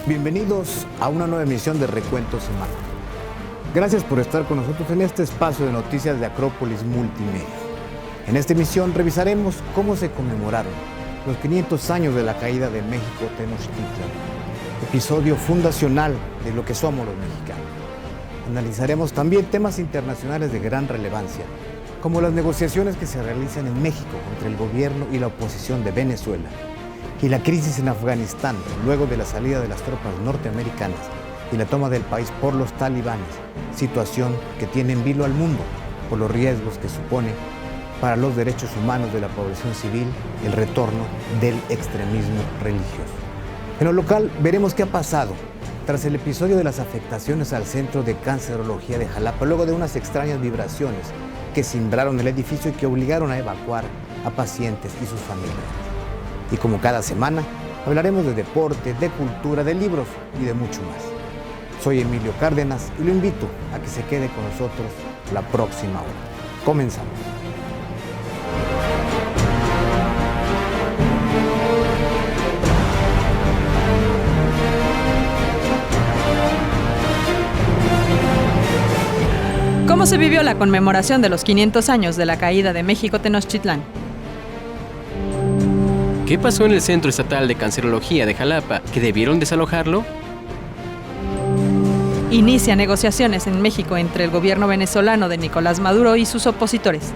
Bienvenidos a una nueva emisión de Recuento Semanal. Gracias por estar con nosotros en este espacio de noticias de Acrópolis Multimedia. En esta emisión revisaremos cómo se conmemoraron los 500 años de la caída de México Tenochtitlan, episodio fundacional de lo que somos los mexicanos. Analizaremos también temas internacionales de gran relevancia, como las negociaciones que se realizan en México entre el gobierno y la oposición de Venezuela, y la crisis en Afganistán luego de la salida de las tropas norteamericanas y la toma del país por los talibanes, situación que tiene en vilo al mundo por los riesgos que supone para los derechos humanos de la población civil el retorno del extremismo religioso. En lo local veremos qué ha pasado tras el episodio de las afectaciones al Centro de Cancerología de Jalapa, luego de unas extrañas vibraciones que cimbraron el edificio y que obligaron a evacuar a pacientes y sus familias. Y como cada semana, hablaremos de deporte, de cultura, de libros y de mucho más. Soy Emilio Cárdenas y lo invito a que se quede con nosotros la próxima hora. Comenzamos. ¿Cómo se vivió la conmemoración de los 500 años de la caída de México Tenochtitlan? ¿Qué pasó en el Centro Estatal de Cancerología de Jalapa, que debieron desalojarlo? Inicia negociaciones en México entre el gobierno venezolano de Nicolás Maduro y sus opositores.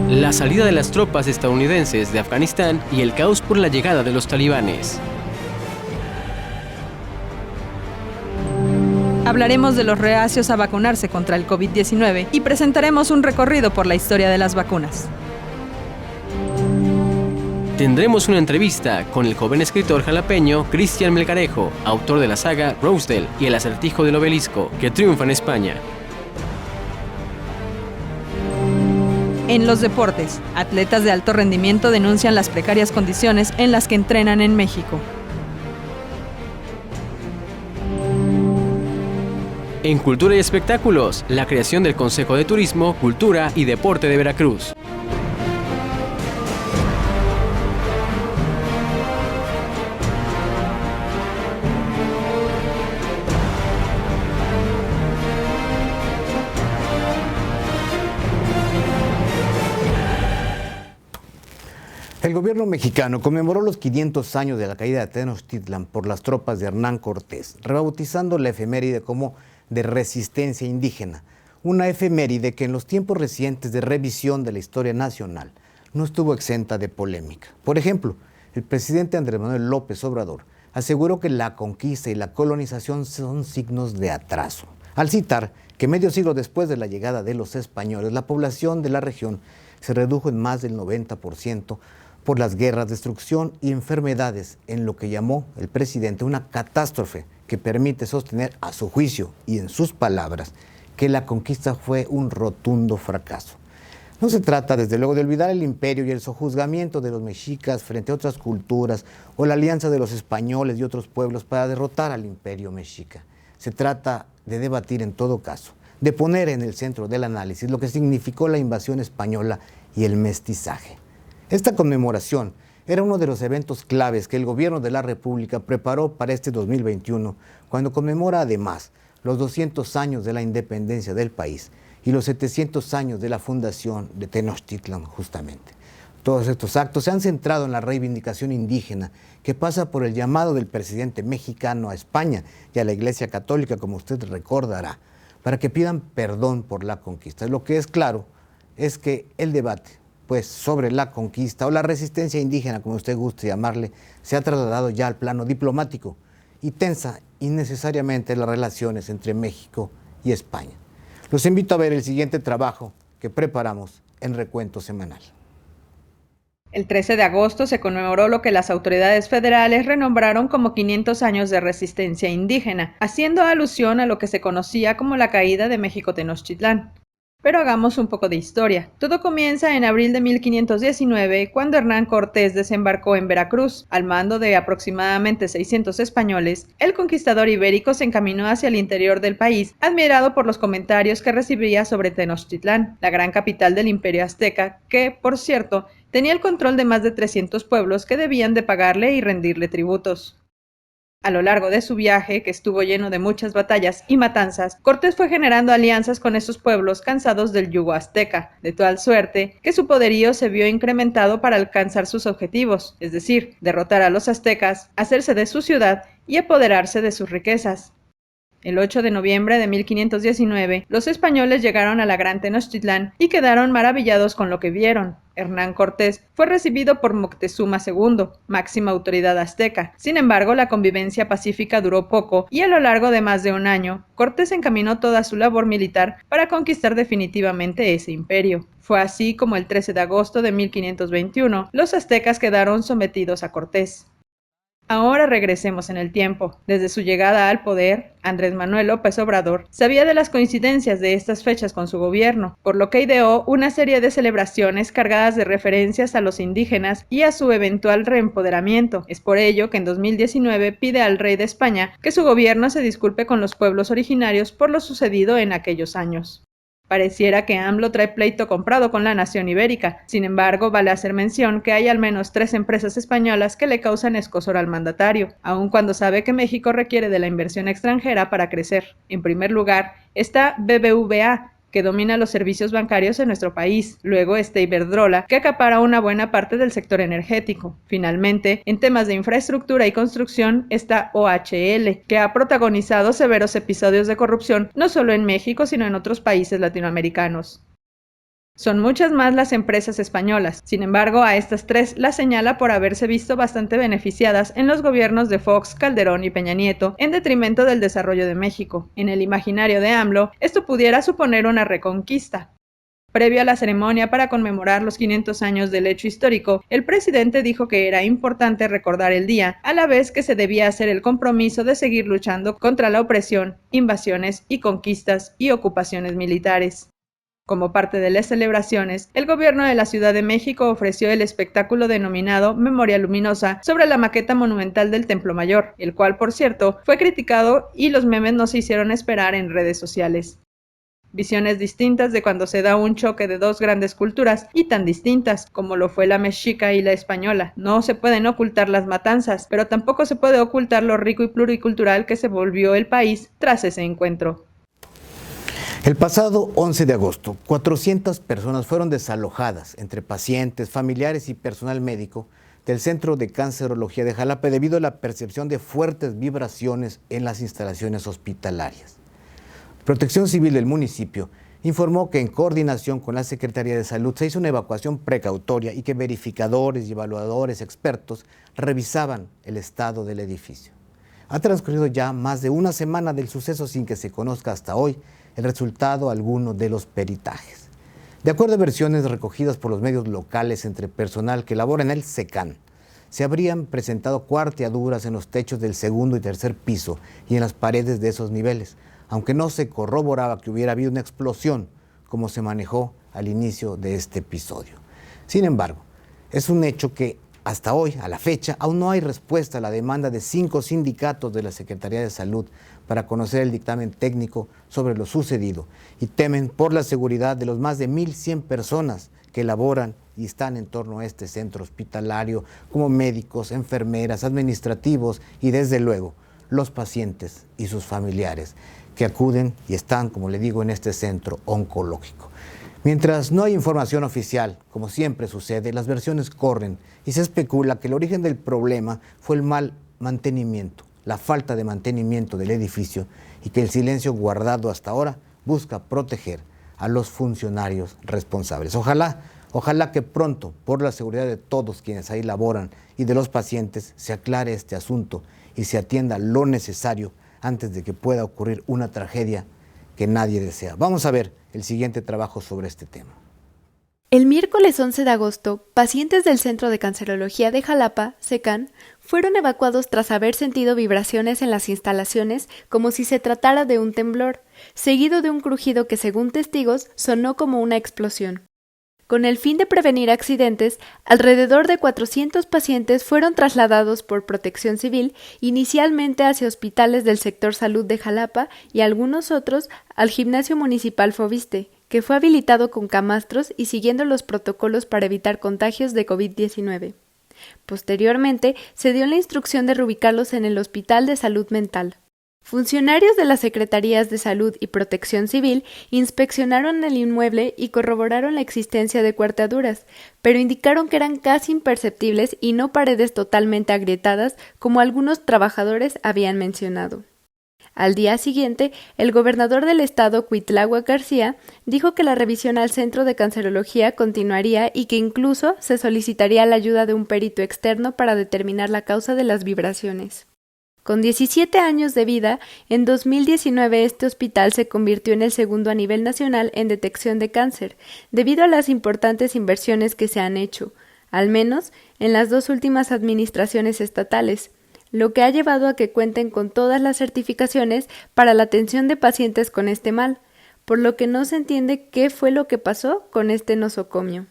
La salida de las tropas estadounidenses de Afganistán y el caos por la llegada de los talibanes. Hablaremos de los reacios a vacunarse contra el COVID-19 y presentaremos un recorrido por la historia de las vacunas. Tendremos una entrevista con el joven escritor jalapeño Cristian Melgarejo, autor de la saga Rosedale y El acertijo del obelisco, que triunfa en España. En los deportes, atletas de alto rendimiento denuncian las precarias condiciones en las que entrenan en México. En Cultura y Espectáculos, la creación del Consejo de Turismo, Cultura y Deporte de Veracruz. El gobierno mexicano conmemoró los 500 años de la caída de Tenochtitlan por las tropas de Hernán Cortés, rebautizando la efeméride como de resistencia indígena, una efeméride que en los tiempos recientes de revisión de la historia nacional no estuvo exenta de polémica. Por ejemplo, el presidente Andrés Manuel López Obrador aseguró que la conquista y la colonización son signos de atraso, al citar que medio siglo después de la llegada de los españoles, la población de la región se redujo en más del 90% por las guerras, destrucción y enfermedades, en lo que llamó el presidente una catástrofe que permite sostener a su juicio y en sus palabras que la conquista fue un rotundo fracaso. No se trata, desde luego, de olvidar el imperio y el sojuzgamiento de los mexicas frente a otras culturas o la alianza de los españoles y otros pueblos para derrotar al imperio mexica. Se trata de debatir en todo caso, de poner en el centro del análisis lo que significó la invasión española y el mestizaje. Esta conmemoración era uno de los eventos claves que el gobierno de la República preparó para este 2021, cuando conmemora además los 200 años de la independencia del país y los 700 años de la fundación de Tenochtitlan, justamente. Todos estos actos se han centrado en la reivindicación indígena, que pasa por el llamado del presidente mexicano a España y a la Iglesia Católica, como usted recordará, para que pidan perdón por la conquista. Lo que es claro es que el debate sobre la conquista o la resistencia indígena, como usted guste llamarle, se ha trasladado ya al plano diplomático y tensa innecesariamente las relaciones entre México y España. Los invito a ver el siguiente trabajo que preparamos en Recuento Semanal. El 13 de agosto se conmemoró lo que las autoridades federales renombraron como 500 años de resistencia indígena, haciendo alusión a lo que se conocía como la caída de México Tenochtitlan. Pero hagamos un poco de historia. Todo comienza en abril de 1519, cuando Hernán Cortés desembarcó en Veracruz. Al mando de aproximadamente 600 españoles, el conquistador ibérico se encaminó hacia el interior del país, admirado por los comentarios que recibía sobre Tenochtitlan, la gran capital del imperio azteca, que, por cierto, tenía el control de más de 300 pueblos que debían de pagarle y rendirle tributos. A lo largo de su viaje, que estuvo lleno de muchas batallas y matanzas, Cortés fue generando alianzas con esos pueblos cansados del yugo azteca, de tal suerte que su poderío se vio incrementado para alcanzar sus objetivos, es decir, derrotar a los aztecas, hacerse de su ciudad y apoderarse de sus riquezas. El 8 de noviembre de 1519, los españoles llegaron a la Gran Tenochtitlán y quedaron maravillados con lo que vieron. Hernán Cortés fue recibido por Moctezuma II, máxima autoridad azteca. Sin embargo, la convivencia pacífica duró poco y a lo largo de más de un año, Cortés encaminó toda su labor militar para conquistar definitivamente ese imperio. Fue así como el 13 de agosto de 1521, los aztecas quedaron sometidos a Cortés. Ahora regresemos en el tiempo. Desde su llegada al poder, Andrés Manuel López Obrador sabía de las coincidencias de estas fechas con su gobierno, por lo que ideó una serie de celebraciones cargadas de referencias a los indígenas y a su eventual reempoderamiento. Es por ello que en 2019 pide al rey de España que su gobierno se disculpe con los pueblos originarios por lo sucedido en aquellos años. Pareciera que AMLO trae pleito comprado con la nación ibérica. Sin embargo, vale hacer mención que hay al menos 3 empresas españolas que le causan escozor al mandatario, aun cuando sabe que México requiere de la inversión extranjera para crecer. En primer lugar, está BBVA, que domina los servicios bancarios en nuestro país. Luego está Iberdrola, que acapara una buena parte del sector energético. Finalmente, en temas de infraestructura y construcción está OHL, que ha protagonizado severos episodios de corrupción no solo en México, sino en otros países latinoamericanos. Son muchas más las empresas españolas. Sin embargo, a estas 3 las señala por haberse visto bastante beneficiadas en los gobiernos de Fox, Calderón y Peña Nieto, en detrimento del desarrollo de México. En el imaginario de AMLO, esto pudiera suponer una reconquista. Previo a la ceremonia para conmemorar los 500 años del hecho histórico, el presidente dijo que era importante recordar el día, a la vez que se debía hacer el compromiso de seguir luchando contra la opresión, invasiones y conquistas y ocupaciones militares. Como parte de las celebraciones, el gobierno de la Ciudad de México ofreció el espectáculo denominado Memoria Luminosa sobre la maqueta monumental del Templo Mayor, el cual, por cierto, fue criticado y los memes no se hicieron esperar en redes sociales. Visiones distintas de cuando se da un choque de 2 grandes culturas y tan distintas como lo fue la mexica y la española. No se pueden ocultar las matanzas, pero tampoco se puede ocultar lo rico y pluricultural que se volvió el país tras ese encuentro. El pasado 11 de agosto, 400 personas fueron desalojadas, entre pacientes, familiares y personal médico, del Centro de Cancerología de Jalapa debido a la percepción de fuertes vibraciones en las instalaciones hospitalarias. Protección Civil del municipio informó que en coordinación con la Secretaría de Salud se hizo una evacuación precautoria y que verificadores y evaluadores expertos revisaban el estado del edificio. Ha transcurrido ya más de una semana del suceso sin que se conozca hasta hoy el resultado alguno de los peritajes. De acuerdo a versiones recogidas por los medios locales entre personal que labora en el SECAN, se habrían presentado cuarteaduras en los techos del segundo y tercer piso y en las paredes de esos niveles, aunque no se corroboraba que hubiera habido una explosión, como se manejó al inicio de este episodio. Sin embargo, es un hecho que hasta hoy, a la fecha, aún no hay respuesta a la demanda de 5 sindicatos de la Secretaría de Salud para conocer el dictamen técnico sobre lo sucedido y temen por la seguridad de los más de 1,100 personas que laboran y están en torno a este centro hospitalario, como médicos, enfermeras, administrativos y desde luego los pacientes y sus familiares que acuden y están, como le digo, en este centro oncológico. Mientras no hay información oficial, como siempre sucede, las versiones corren y se especula que el origen del problema fue el mal mantenimiento, la falta de mantenimiento del edificio y que el silencio guardado hasta ahora busca proteger a los funcionarios responsables. Ojalá que pronto, por la seguridad de todos quienes ahí laboran y de los pacientes, se aclare este asunto y se atienda lo necesario antes de que pueda ocurrir una tragedia que nadie desea. Vamos a ver el siguiente trabajo sobre este tema. El miércoles 11 de agosto, pacientes del Centro de Cancerología de Jalapa, SECAN, fueron evacuados tras haber sentido vibraciones en las instalaciones como si se tratara de un temblor, seguido de un crujido que, según testigos, sonó como una explosión. Con el fin de prevenir accidentes, alrededor de 400 pacientes fueron trasladados por Protección Civil inicialmente hacia hospitales del sector salud de Jalapa y algunos otros al Gimnasio Municipal Foviste, que fue habilitado con camastros y siguiendo los protocolos para evitar contagios de COVID-19. Posteriormente, se dio la instrucción de reubicarlos en el Hospital de Salud Mental. Funcionarios de las Secretarías de Salud y Protección Civil inspeccionaron el inmueble y corroboraron la existencia de cuarteaduras, pero indicaron que eran casi imperceptibles y no paredes totalmente agrietadas como algunos trabajadores habían mencionado. Al día siguiente, el gobernador del estado, Cuitláhuac García, dijo que la revisión al Centro de Cancerología continuaría y que incluso se solicitaría la ayuda de un perito externo para determinar la causa de las vibraciones. Con 17 años de vida, en 2019 este hospital se convirtió en el segundo a nivel nacional en detección de cáncer, debido a las importantes inversiones que se han hecho, al menos en las 2 últimas administraciones estatales, lo que ha llevado a que cuenten con todas las certificaciones para la atención de pacientes con este mal, por lo que no se entiende qué fue lo que pasó con este nosocomio.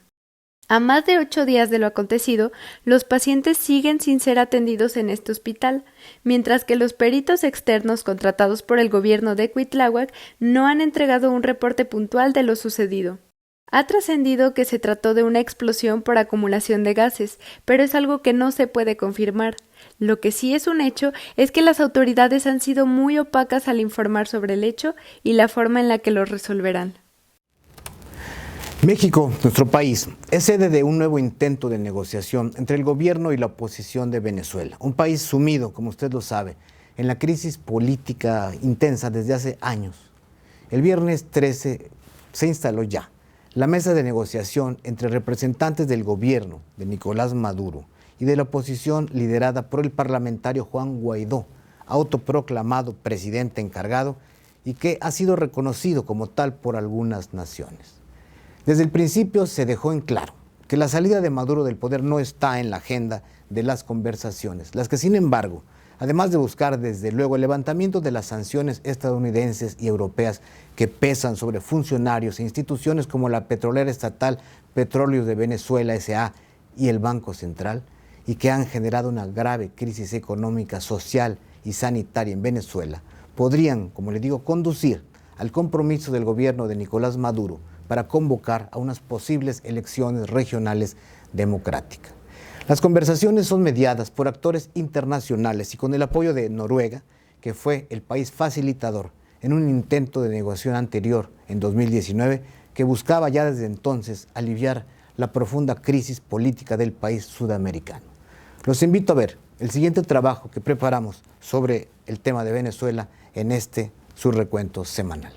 A más de 8 días de lo acontecido, los pacientes siguen sin ser atendidos en este hospital, mientras que los peritos externos contratados por el gobierno de Cuitláhuac no han entregado un reporte puntual de lo sucedido. Ha trascendido que se trató de una explosión por acumulación de gases, pero es algo que no se puede confirmar. Lo que sí es un hecho es que las autoridades han sido muy opacas al informar sobre el hecho y la forma en la que lo resolverán. México, nuestro país, es sede de un nuevo intento de negociación entre el gobierno y la oposición de Venezuela. Un país sumido, como usted lo sabe, en la crisis política intensa desde hace años. El viernes 13 se instaló ya la mesa de negociación entre representantes del gobierno de Nicolás Maduro y de la oposición liderada por el parlamentario Juan Guaidó, autoproclamado presidente encargado y que ha sido reconocido como tal por algunas naciones. Desde el principio se dejó en claro que la salida de Maduro del poder no está en la agenda de las conversaciones, las que sin embargo, además de buscar desde luego el levantamiento de las sanciones estadounidenses y europeas que pesan sobre funcionarios e instituciones como la petrolera estatal Petróleos de Venezuela S.A. y el Banco Central, y que han generado una grave crisis económica, social y sanitaria en Venezuela, podrían, como le digo, conducir al compromiso del gobierno de Nicolás Maduro para convocar a unas posibles elecciones regionales democráticas. Las conversaciones son mediadas por actores internacionales y con el apoyo de Noruega, que fue el país facilitador en un intento de negociación anterior en 2019 que buscaba ya desde entonces aliviar la profunda crisis política del país sudamericano. Los invito a ver el siguiente trabajo que preparamos sobre el tema de Venezuela en su recuento semanal.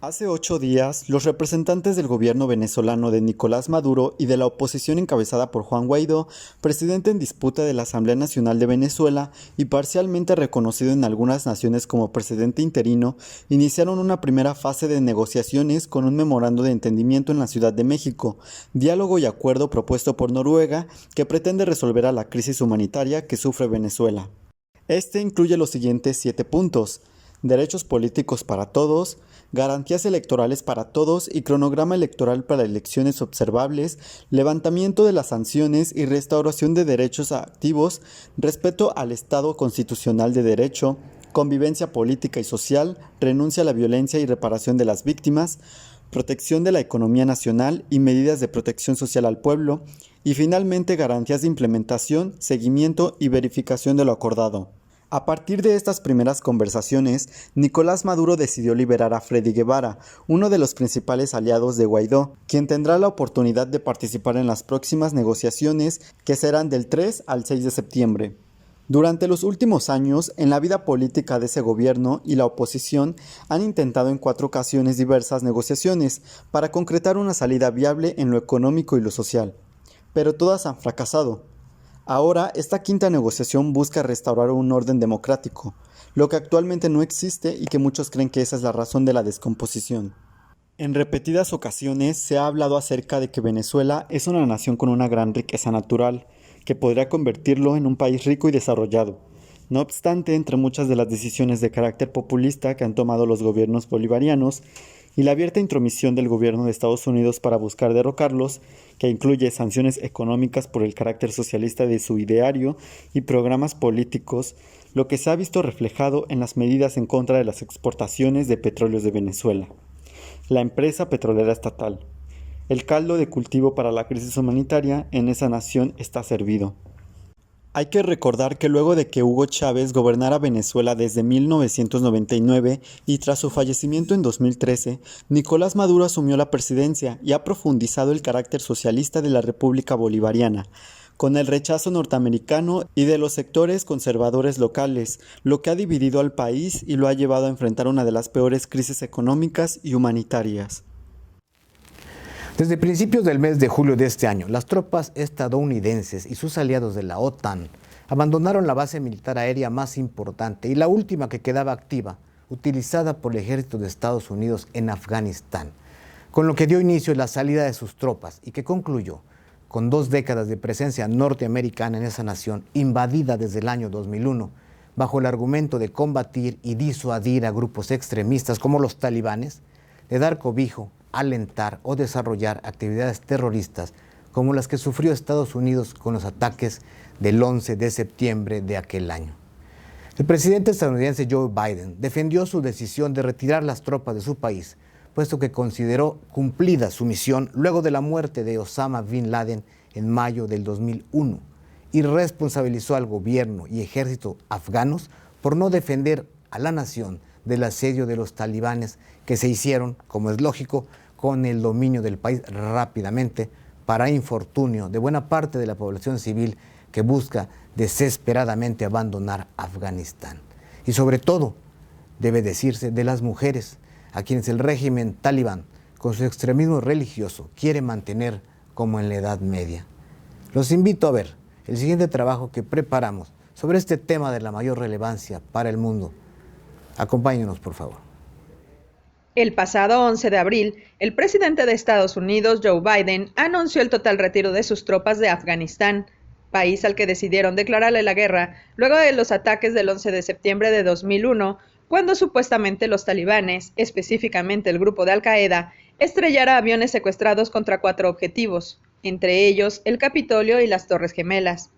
Hace 8 días, los representantes del gobierno venezolano de Nicolás Maduro y de la oposición encabezada por Juan Guaidó, presidente en disputa de la Asamblea Nacional de Venezuela y parcialmente reconocido en algunas naciones como presidente interino, iniciaron una primera fase de negociaciones con un memorando de entendimiento en la Ciudad de México, diálogo y acuerdo propuesto por Noruega que pretende resolver a la crisis humanitaria que sufre Venezuela. Este incluye los siguientes 7 puntos: derechos políticos para todos, garantías electorales para todos y cronograma electoral para elecciones observables, levantamiento de las sanciones y restauración de derechos activos, respeto al Estado constitucional de derecho, convivencia política y social, renuncia a la violencia y reparación de las víctimas, protección de la economía nacional y medidas de protección social al pueblo, y finalmente garantías de implementación, seguimiento y verificación de lo acordado. A partir de estas primeras conversaciones, Nicolás Maduro decidió liberar a Freddy Guevara, uno de los principales aliados de Guaidó, quien tendrá la oportunidad de participar en las próximas negociaciones que serán del 3 al 6 de septiembre. Durante los últimos años, en la vida política de ese gobierno y la oposición han intentado en 4 ocasiones diversas negociaciones para concretar una salida viable en lo económico y lo social, pero todas han fracasado. Ahora, esta quinta negociación busca restaurar un orden democrático, lo que actualmente no existe y que muchos creen que esa es la razón de la descomposición. En repetidas ocasiones se ha hablado acerca de que Venezuela es una nación con una gran riqueza natural, que podría convertirlo en un país rico y desarrollado. No obstante, entre muchas de las decisiones de carácter populista que han tomado los gobiernos bolivarianos y la abierta intromisión del gobierno de Estados Unidos para buscar derrocarlos, que incluye sanciones económicas por el carácter socialista de su ideario y programas políticos, lo que se ha visto reflejado en las medidas en contra de las exportaciones de petróleos de Venezuela, la empresa petrolera estatal. El caldo de cultivo para la crisis humanitaria en esa nación está servido. Hay que recordar que luego de que Hugo Chávez gobernara Venezuela desde 1999 y tras su fallecimiento en 2013, Nicolás Maduro asumió la presidencia y ha profundizado el carácter socialista de la República Bolivariana, con el rechazo norteamericano y de los sectores conservadores locales, lo que ha dividido al país y lo ha llevado a enfrentar una de las peores crisis económicas y humanitarias. Desde principios del mes de julio de este año, las tropas estadounidenses y sus aliados de la OTAN abandonaron la base militar aérea más importante y la última que quedaba activa, utilizada por el ejército de Estados Unidos en Afganistán, con lo que dio inicio a la salida de sus tropas y que concluyó con 2 décadas de presencia norteamericana en esa nación invadida desde el año 2001, bajo el argumento de combatir y disuadir a grupos extremistas como los talibanes, de dar cobijo, alentar o desarrollar actividades terroristas como las que sufrió Estados Unidos con los ataques del 11 de septiembre de aquel año. El presidente estadounidense Joe Biden defendió su decisión de retirar las tropas de su país, puesto que consideró cumplida su misión luego de la muerte de Osama Bin Laden en mayo del 2001 y responsabilizó al gobierno y ejército afganos por no defender a la nación del asedio de los talibanes que se hicieron, como es lógico, con el dominio del país rápidamente para infortunio de buena parte de la población civil que busca desesperadamente abandonar Afganistán. Y sobre todo, debe decirse, de las mujeres, a quienes el régimen talibán, con su extremismo religioso, quiere mantener como en la Edad Media. Los invito a ver el siguiente trabajo que preparamos sobre este tema de la mayor relevancia para el mundo. Acompáñenos, por favor. El pasado 11 de abril, el presidente de Estados Unidos, Joe Biden, anunció el total retiro de sus tropas de Afganistán, país al que decidieron declararle la guerra luego de los ataques del 11 de septiembre de 2001, cuando supuestamente los talibanes, específicamente el grupo de Al-Qaeda, estrellara aviones secuestrados contra 4 objetivos, entre ellos el Capitolio y las Torres Gemelas.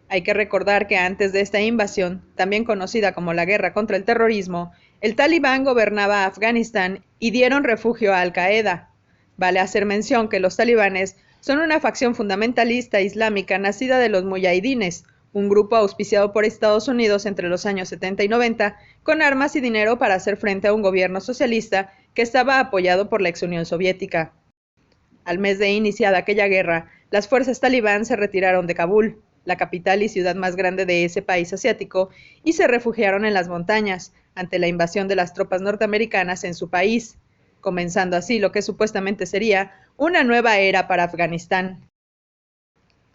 Hay que recordar que antes de esta invasión, también conocida como la guerra contra el terrorismo, el talibán gobernaba Afganistán y dieron refugio a Al-Qaeda. Vale hacer mención que los talibanes son una facción fundamentalista islámica nacida de los muyahidines, un grupo auspiciado por Estados Unidos entre los años 70 y 90, con armas y dinero para hacer frente a un gobierno socialista que estaba apoyado por la ex Unión Soviética. Al mes de iniciada aquella guerra, las fuerzas talibán se retiraron de Kabul, la capital y ciudad más grande de ese país asiático, y se refugiaron en las montañas, ante la invasión de las tropas norteamericanas en su país, comenzando así lo que supuestamente sería una nueva era para Afganistán.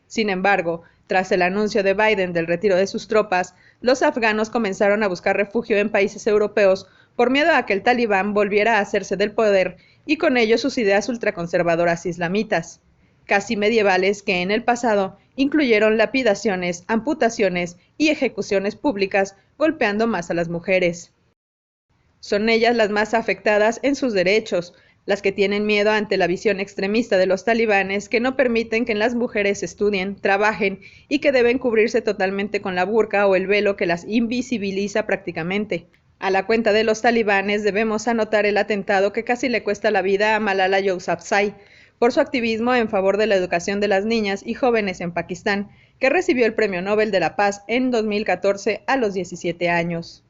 Sin embargo, tras el anuncio de Biden del retiro de sus tropas, los afganos comenzaron a buscar refugio en países europeos por miedo a que el talibán volviera a hacerse del poder y con ello sus ideas ultraconservadoras islamitas, casi medievales que en el pasado incluyeron lapidaciones, amputaciones y ejecuciones públicas, golpeando más a las mujeres. Son ellas las más afectadas en sus derechos, las que tienen miedo ante la visión extremista de los talibanes que no permiten que las mujeres estudien, trabajen y que deben cubrirse totalmente con la burka o el velo que las invisibiliza prácticamente. A la cuenta de los talibanes debemos anotar el atentado que casi le cuesta la vida a Malala Yousafzai por su activismo en favor de la educación de las niñas y jóvenes en Pakistán, que recibió el Premio Nobel de la Paz en 2014 a los 17 años.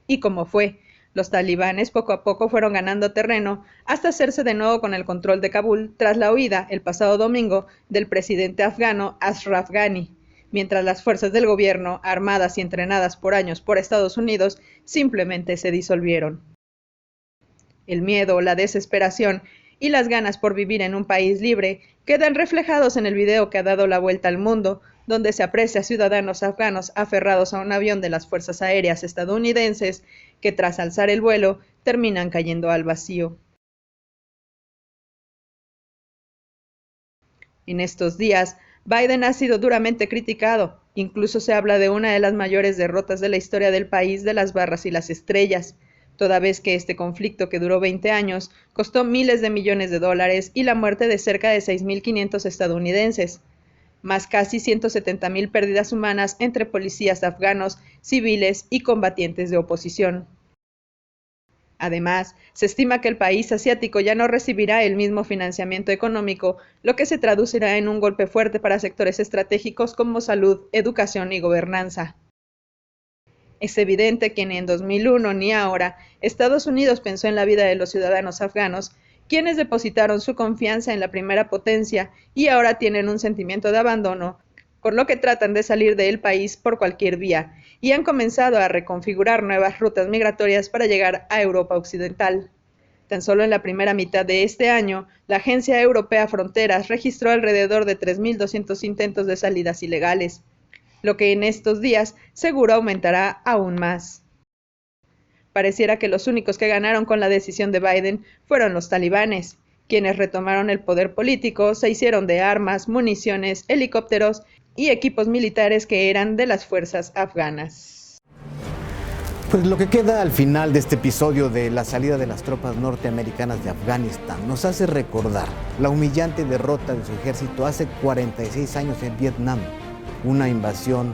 Y como fue, los talibanes poco a poco fueron ganando terreno hasta hacerse de nuevo con el control de Kabul tras la huida el pasado domingo del presidente afgano Ashraf Ghani, mientras las fuerzas del gobierno, armadas y entrenadas por años por Estados Unidos, simplemente se disolvieron. El miedo, la desesperación y las ganas por vivir en un país libre quedan reflejados en el video que ha dado la vuelta al mundo, donde se aprecia a ciudadanos afganos aferrados a un avión de las fuerzas aéreas estadounidenses que tras alzar el vuelo terminan cayendo al vacío. En estos días, Biden ha sido duramente criticado, incluso se habla de una de las mayores derrotas de la historia del país de las barras y las estrellas, toda vez que este conflicto que duró 20 años costó miles de millones de dólares y la muerte de cerca de 6.500 estadounidenses, más casi 170.000 pérdidas humanas entre policías afganos, civiles y combatientes de oposición. Además, se estima que el país asiático ya no recibirá el mismo financiamiento económico, lo que se traducirá en un golpe fuerte para sectores estratégicos como salud, educación y gobernanza. Es evidente que ni en 2001 ni ahora Estados Unidos pensó en la vida de los ciudadanos afganos, quienes depositaron su confianza en la primera potencia y ahora tienen un sentimiento de abandono, por lo que tratan de salir del país por cualquier vía y han comenzado a reconfigurar nuevas rutas migratorias para llegar a Europa Occidental. Tan solo en la primera mitad de este año, la Agencia Europea Fronteras registró alrededor de 3.200 intentos de salidas ilegales, lo que en estos días seguro aumentará aún más. Pareciera que los únicos que ganaron con la decisión de Biden fueron los talibanes, quienes retomaron el poder político, se hicieron de armas, municiones, helicópteros y equipos militares que eran de las fuerzas afganas. Pues lo que queda al final de este episodio de la salida de las tropas norteamericanas de Afganistán nos hace recordar la humillante derrota de su ejército hace 46 años en Vietnam. Una intervención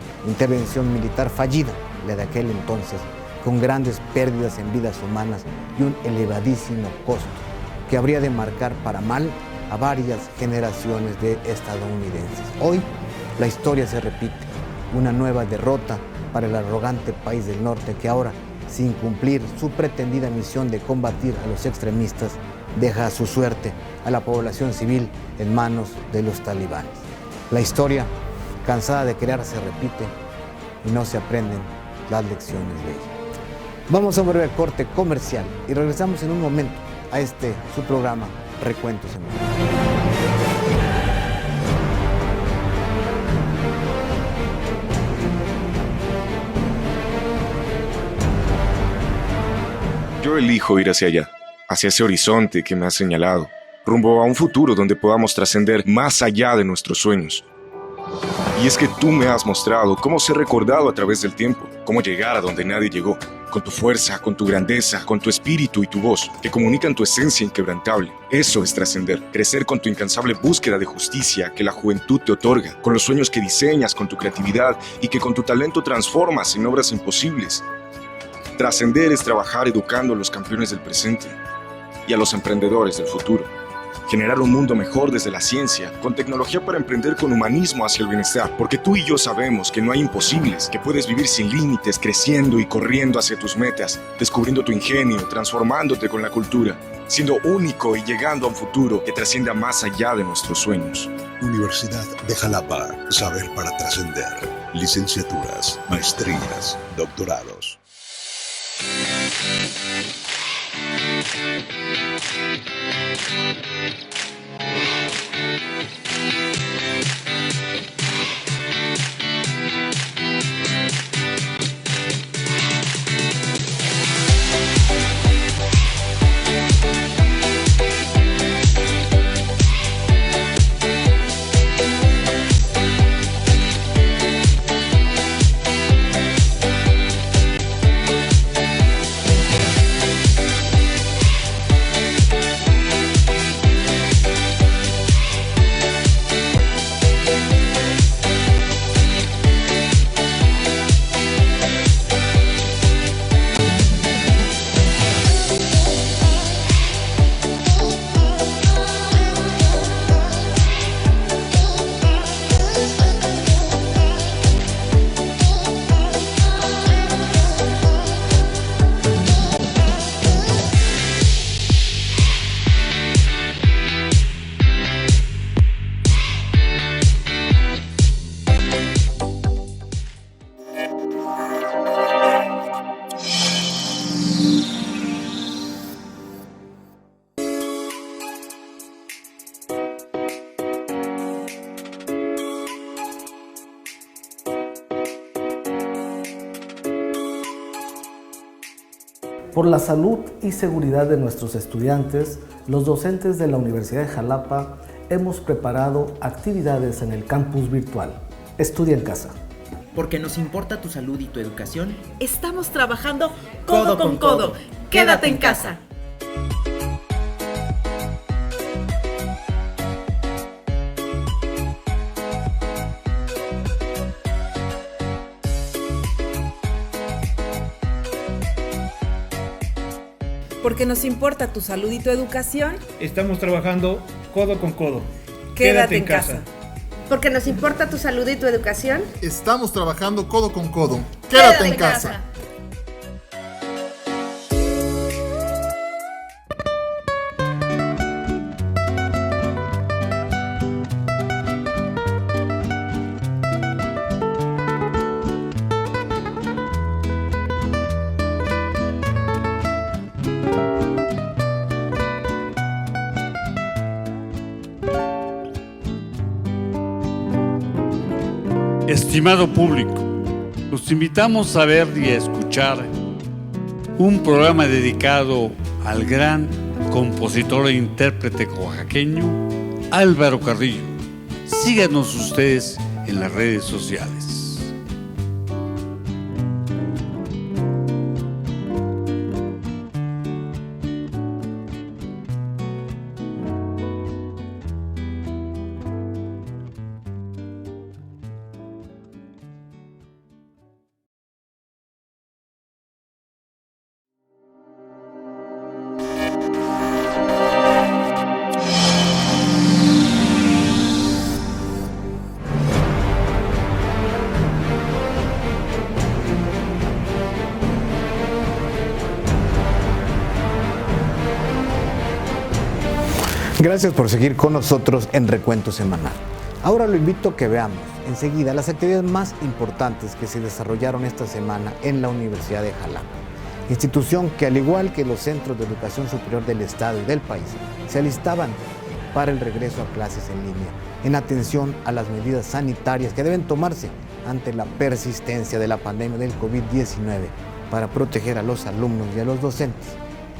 militar fallida, la de aquel entonces, con grandes pérdidas en vidas humanas y un elevadísimo costo que habría de marcar para mal a varias generaciones de estadounidenses. Hoy la historia se repite, una nueva derrota para el arrogante país del norte que ahora, sin cumplir su pretendida misión de combatir a los extremistas, deja a su suerte a la población civil en manos de los talibanes. La historia, cansada de crear, se repite y no se aprenden las lecciones de ella. Vamos a un breve corte comercial y regresamos en un momento a su programa Recuentos en Vivo. Yo elijo ir hacia allá, hacia ese horizonte que me has señalado, rumbo a un futuro donde podamos trascender más allá de nuestros sueños. Y es que tú me has mostrado cómo ser recordado a través del tiempo, cómo llegar a donde nadie llegó, con tu fuerza, con tu grandeza, con tu espíritu y tu voz, que comunican tu esencia inquebrantable. Eso es trascender, crecer con tu incansable búsqueda de justicia que la juventud te otorga, con los sueños que diseñas con tu creatividad y que con tu talento transformas en obras imposibles. Trascender es trabajar educando a los campeones del presente y a los emprendedores del futuro. Generar un mundo mejor desde la ciencia, con tecnología para emprender con humanismo hacia el bienestar, porque tú y yo sabemos que no hay imposibles, que puedes vivir sin límites, creciendo y corriendo hacia tus metas, descubriendo tu ingenio, transformándote con la cultura, siendo único y llegando a un futuro que trascienda más allá de nuestros sueños. Universidad de Jalapa, saber para trascender. Licenciaturas, maestrías, doctorados. Por la salud y seguridad de nuestros estudiantes, los docentes de la Universidad de Jalapa hemos preparado actividades en el campus virtual. Estudia en casa. Porque nos importa tu salud y tu educación, estamos trabajando codo con codo. Quédate en casa. Porque nos importa tu salud y tu educación. Estamos trabajando codo con codo. Quédate en casa. Porque nos importa tu salud y tu educación. Estamos trabajando codo con codo. Quédate en casa. Estimado público, los invitamos a ver y a escuchar un programa dedicado al gran compositor e intérprete oaxaqueño Álvaro Carrillo. Síganos ustedes en las redes sociales. Gracias por seguir con nosotros en Recuento Semanal. Ahora lo invito a que veamos enseguida las actividades más importantes que se desarrollaron esta semana en la Universidad de Jalapa, institución que, al igual que los centros de educación superior del Estado y del país, se alistaban para el regreso a clases en línea, en atención a las medidas sanitarias que deben tomarse ante la persistencia de la pandemia del COVID-19 para proteger a los alumnos y a los docentes.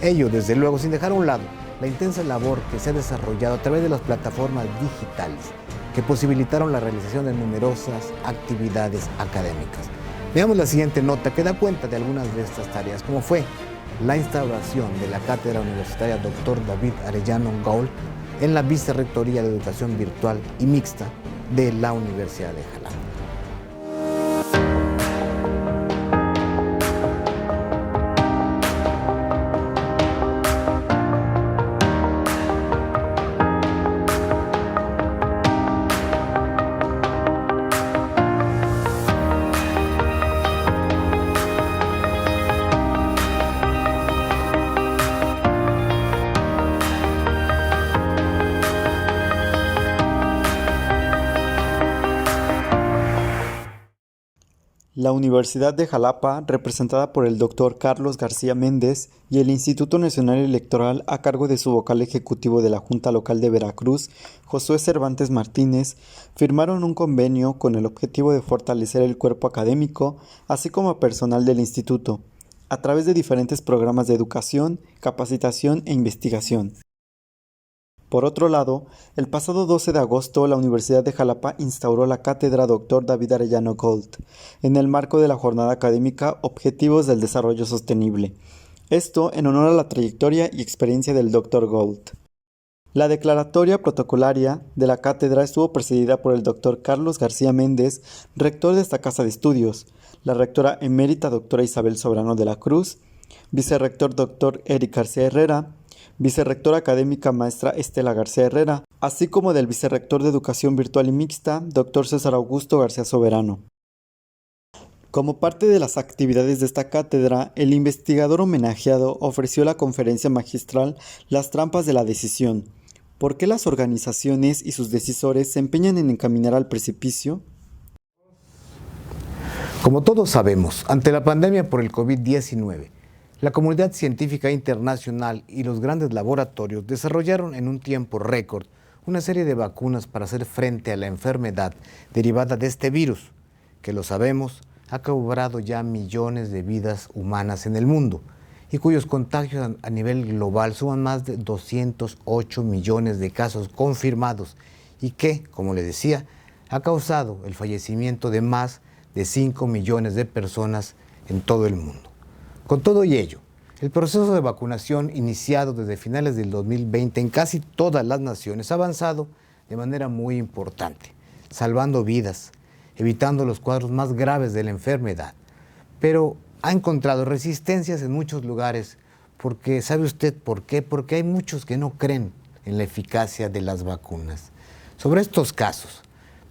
Ello, desde luego, sin dejar a un lado la intensa labor que se ha desarrollado a través de las plataformas digitales que posibilitaron la realización de numerosas actividades académicas. Veamos la siguiente nota que da cuenta de algunas de estas tareas, como fue la instauración de la Cátedra Universitaria Dr. David Arellano Gaul en la Vicerrectoría de Educación Virtual y Mixta de la Universidad de Jalapa. La Universidad de Jalapa, representada por el Dr. Carlos García Méndez, y el Instituto Nacional Electoral a cargo de su vocal ejecutivo de la Junta Local de Veracruz, Josué Cervantes Martínez, firmaron un convenio con el objetivo de fortalecer el cuerpo académico, así como a personal del instituto, a través de diferentes programas de educación, capacitación e investigación. Por otro lado, el pasado 12 de agosto la Universidad de Jalapa instauró la Cátedra Dr. David Arellano Gaul en el marco de la jornada académica Objetivos del Desarrollo Sostenible. Esto en honor a la trayectoria y experiencia del Dr. Gaul. La declaratoria protocolaria de la cátedra estuvo precedida por el Dr. Carlos García Méndez, rector de esta casa de estudios, la rectora emérita Dra. Isabel Soberano de la Cruz, vicerrector Dr. Eric García Herrera, vicerrectora académica maestra Estela García Herrera, así como del vicerrector de Educación Virtual y Mixta, Dr. César Augusto García Soberano. Como parte de las actividades de esta cátedra, el investigador homenajeado ofreció la conferencia magistral Las trampas de la decisión. ¿Por qué las organizaciones y sus decisores se empeñan en encaminar al precipicio? Como todos sabemos, ante la pandemia por el COVID-19, la comunidad científica internacional y los grandes laboratorios desarrollaron en un tiempo récord una serie de vacunas para hacer frente a la enfermedad derivada de este virus, que lo sabemos, ha cobrado ya millones de vidas humanas en el mundo y cuyos contagios a nivel global suman más de 208 millones de casos confirmados y que, como le decía, ha causado el fallecimiento de más de 5 millones de personas en todo el mundo. Con todo y ello, el proceso de vacunación iniciado desde finales del 2020 en casi todas las naciones ha avanzado de manera muy importante, salvando vidas, evitando los cuadros más graves de la enfermedad, pero ha encontrado resistencias en muchos lugares Porque, ¿sabe usted por qué? Porque hay muchos que no creen en la eficacia de las vacunas. Sobre estos casos,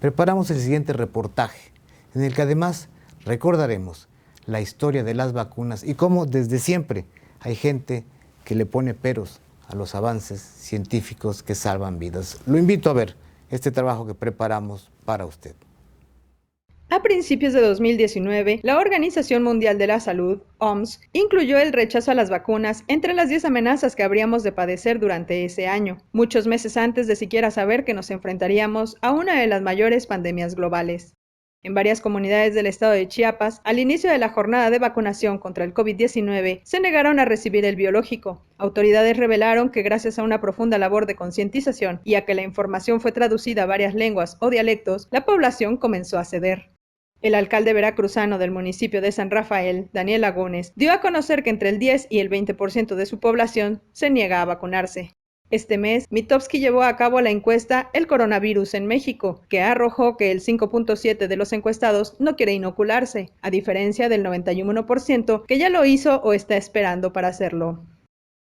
preparamos el siguiente reportaje, en el que además recordaremos la historia de las vacunas y cómo desde siempre hay gente que le pone peros a los avances científicos que salvan vidas. Lo invito a ver este trabajo que preparamos para usted. A principios de 2019, la Organización Mundial de la Salud, OMS, incluyó el rechazo a las vacunas entre las 10 amenazas que habríamos de padecer durante ese año, muchos meses antes de siquiera saber que nos enfrentaríamos a una de las mayores pandemias globales. En varias comunidades del estado de Chiapas, al inicio de la jornada de vacunación contra el COVID-19, se negaron a recibir el biológico. Autoridades revelaron que gracias a una profunda labor de concientización y a que la información fue traducida a varias lenguas o dialectos, la población comenzó a ceder. El alcalde veracruzano del municipio de San Rafael, Daniel Lagunes, dio a conocer que entre el 10 y el 20% de su población se niega a vacunarse. Este mes, Mitofsky llevó a cabo la encuesta El coronavirus en México, que arrojó que el 5.7% de los encuestados no quiere inocularse, a diferencia del 91% que ya lo hizo o está esperando para hacerlo.